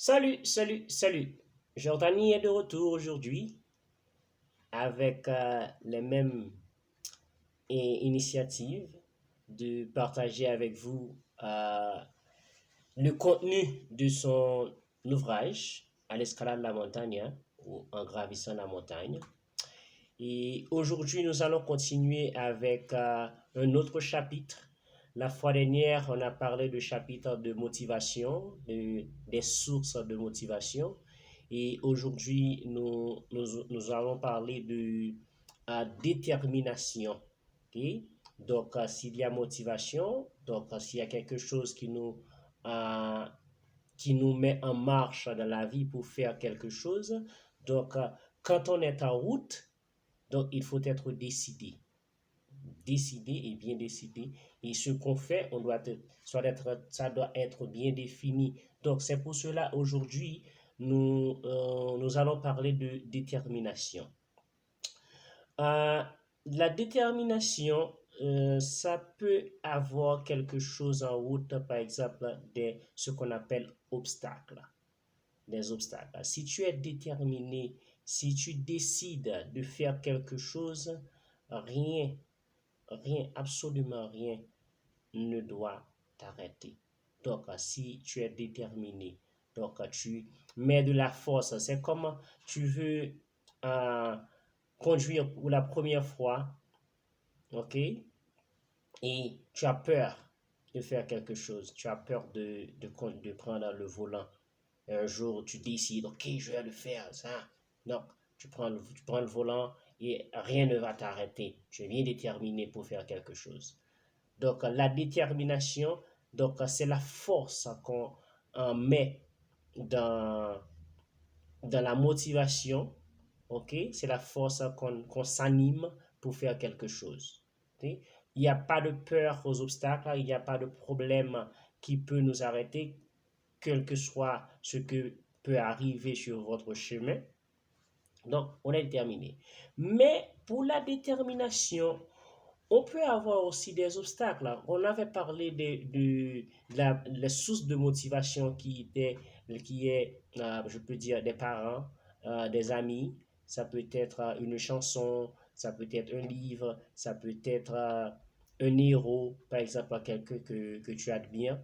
Salut, salut, salut. Jordanie est de retour aujourd'hui avec les mêmes initiatives de partager avec vous le contenu de son ouvrage à l'escalade de la montagne, hein, ou en gravissant la montagne. Et aujourd'hui, nous allons continuer avec un autre chapitre. La fois dernière, on a parlé du chapitre de motivation, des sources de motivation. Et aujourd'hui, nous allons parler de détermination. Okay? Donc, s'il y a motivation, donc s'il y a quelque chose euh, qui nous met en marche dans la vie pour faire quelque chose, donc quand on est en route, donc il faut être décidé. Décidé et bien décidé. Et ce qu'on fait, ça doit être bien défini. Donc c'est pour cela aujourd'hui, nous allons parler de détermination. Euh, la détermination, ça peut avoir quelque chose en route, par exemple, ce qu'on appelle obstacles. Des obstacles. Si tu es déterminé, si tu décides de faire quelque chose, rien, rien, absolument rien ne doit t'arrêter. Donc, si tu es déterminé, donc tu mets de la force. C'est comme tu veux euh, conduire pour la première fois, ok? Et tu as peur de faire quelque chose. Tu as peur de prendre le volant. Et un jour, tu décides, ok, je vais le faire, ça. Donc, tu prends le volant et rien ne va t'arrêter. Tu es bien déterminé pour faire quelque chose. Donc, la détermination, donc, c'est la force qu'on met dans, dans la motivation, ok? C'est la force qu'on s'anime pour faire quelque chose. Ok? Il n'y a pas de peur aux obstacles, il n'y a pas de problème qui peut nous arrêter, quel que soit ce que peut arriver sur votre chemin. Donc, on est déterminé. Mais pour la détermination, on peut avoir aussi des obstacles. On avait parlé de la source de motivation qui est je peux dire, des parents, des amis. Ça peut être une chanson, ça peut être un livre, ça peut être un héros, par exemple, quelqu'un que tu admires.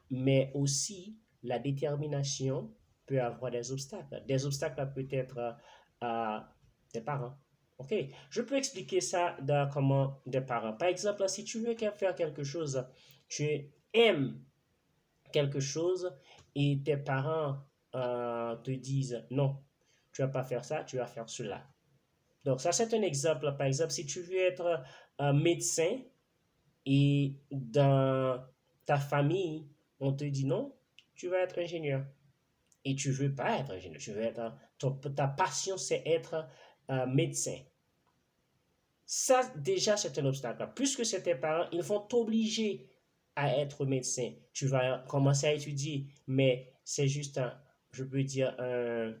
Mais aussi, la détermination peut avoir des obstacles. Des obstacles peut être des parents. Ok, je peux expliquer ça dans comment des parents. Par exemple, si tu veux faire quelque chose, tu aimes quelque chose et tes parents te disent non, tu vas pas faire ça, tu vas faire cela. Donc ça, c'est un exemple. Par exemple, si tu veux être un médecin et dans ta famille, on te dit non, tu vas être ingénieur. Et tu veux pas être ingénieur, tu veux être, ta passion, c'est être médecin. Ça, déjà, c'est un obstacle. Puisque c'est tes parents, ils vont t'obliger à être médecin. Tu vas commencer à étudier, mais c'est juste, je peux dire, un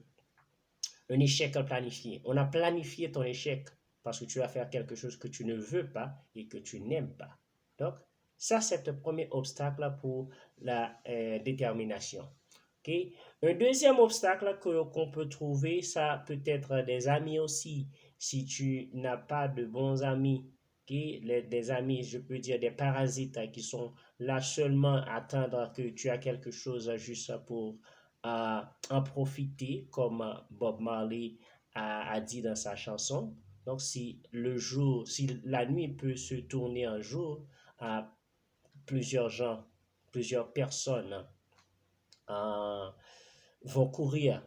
échec planifié. On a planifié ton échec parce que tu vas faire quelque chose que tu ne veux pas et que tu n'aimes pas. Donc, ça, c'est le premier obstacle pour la détermination. Okay? Un deuxième obstacle qu'on peut trouver, ça peut être des amis aussi. Si tu n'as pas de bons amis, okay? Des amis, je peux dire des parasites qui sont là seulement à attendre que tu as quelque chose juste pour en profiter, comme Bob Marley a dit dans sa chanson. Donc, si la nuit peut se tourner un jour, à plusieurs gens, plusieurs personnes euh, vont courir.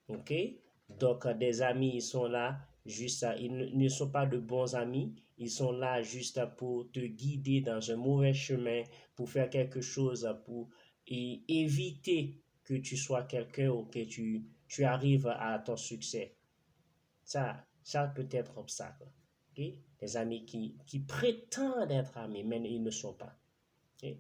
OK? Donc, des amis, ils sont là juste, ne sont pas de bons amis. Ils sont là juste pour te guider dans un mauvais chemin, pour faire quelque chose, pour éviter que tu sois quelqu'un ou que tu arrives à ton succès. Ça peut être obstacle. OK? Des amis qui prétendent être amis, mais ils ne sont pas. OK?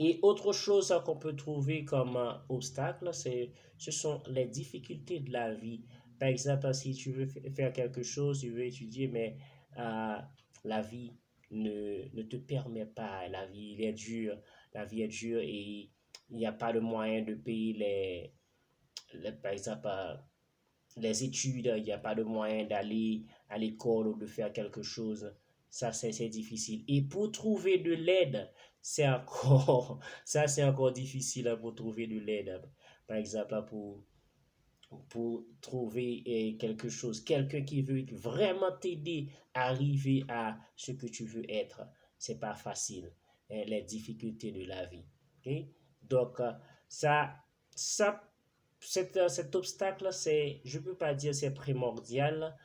Et autre chose qu'on peut trouver comme obstacle, ce sont les difficultés de la vie. Par exemple, si tu veux faire quelque chose, tu veux étudier, mais euh, la vie ne te permet pas. La vie est dure et il n'y a pas de moyen de payer par exemple, les études, il n'y a pas de moyen d'aller à l'école ou de faire quelque chose. Ça, c'est difficile. Et pour trouver de l'aide, c'est encore, ça, c'est encore difficile pour trouver de l'aide. Par exemple, pour trouver quelque chose, quelqu'un qui veut vraiment t'aider à arriver à ce que tu veux être. C'est pas facile, hein, les difficultés de la vie. Ok? Donc, ça, ça, cet obstacle, c'est, je peux pas dire c'est primordial,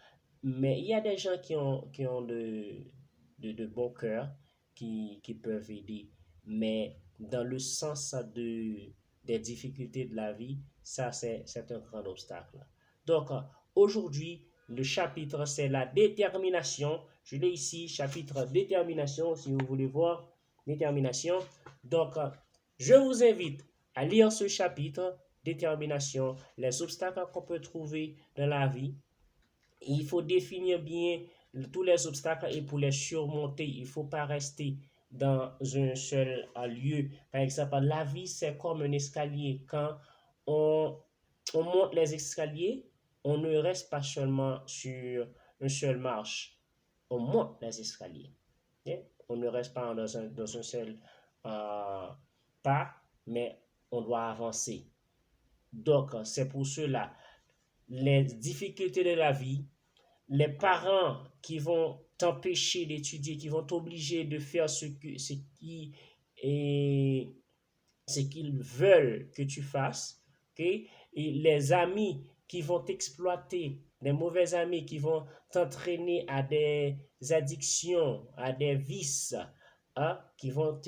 mais il y a des gens qui ont de bon cœur, qui peuvent aider. Mais dans le sens des difficultés de la vie, ça, c'est un grand obstacle. Donc, aujourd'hui, le chapitre, c'est la détermination. Je l'ai ici, chapitre détermination, si vous voulez voir, détermination. Donc, je vous invite à lire ce chapitre, détermination, les obstacles qu'on peut trouver dans la vie. Il faut définir bien tous les obstacles et pour les surmonter, il ne faut pas rester dans un seul lieu. Par exemple, la vie, c'est comme un escalier. Quand on, on monte les escaliers, on ne reste pas seulement sur une seule marche. On monte les escaliers. Okay? On ne reste pas dans un seul pas, mais on doit avancer. Donc, c'est pour cela, les difficultés de la vie, les parents qui vont t'empêcher d'étudier, qui vont t'obliger de faire et, ce qu'ils veulent que tu fasses, okay? Et les amis qui vont t'exploiter, les mauvais amis qui vont t'entraîner à des addictions, à des vices, hein, qui vont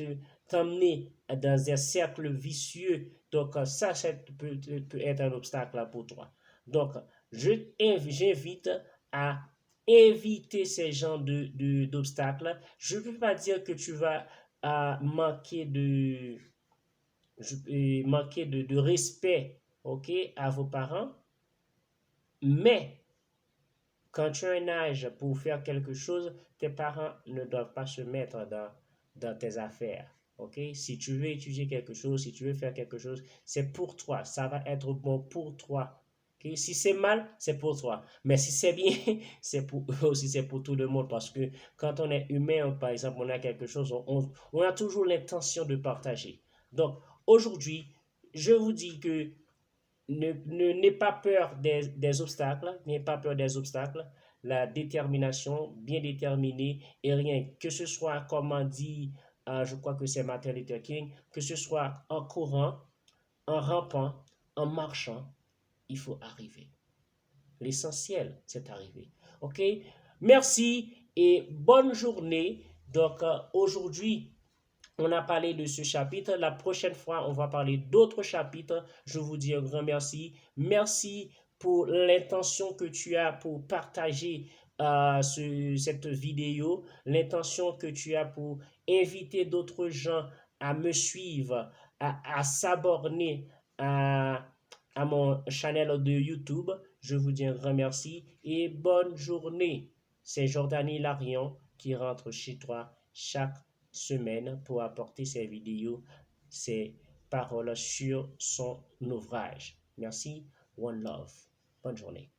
t'emmener dans un cercle vicieux. Donc, ça peut être un obstacle pour toi. Donc, j'invite à éviter ces genres d'obstacles. Je ne peux pas dire que tu vas manquer de respect, ok, à vos parents, mais quand tu as un âge pour faire quelque chose, tes parents ne doivent pas se mettre dans tes affaires. Ok? Si tu veux étudier quelque chose, si tu veux faire quelque chose, c'est pour toi. Ça va être bon pour toi. Okay? Si c'est mal, c'est pour toi. Mais si c'est bien, c'est pour aussi c'est pour tout le monde. Parce que quand on est humain, par exemple, on a quelque chose, on a toujours l'intention de partager. Donc, aujourd'hui, je vous dis que n'aie pas peur des obstacles, n'aie pas peur des obstacles. La détermination, bien déterminée, et rien, que ce soit, comme on dit, je crois que c'est Martin Luther King, que ce soit en courant, en rampant, en marchant, il faut arriver. L'essentiel, c'est arriver. OK? Merci et bonne journée. Donc, aujourd'hui, on a parlé de ce chapitre. La prochaine fois, on va parler d'autres chapitres. Je vous dis un grand merci. Merci pour l'intention que tu as pour partager cette vidéo, l'intention que tu as pour inviter d'autres gens à me suivre, à s'abonner à mon channel de YouTube. Je vous dis un grand merci et bonne journée. C'est Jordanie Larion qui rentre chez toi chaque semaine pour apporter ses vidéos, ses paroles sur son ouvrage. Merci, one love. Bonne journée.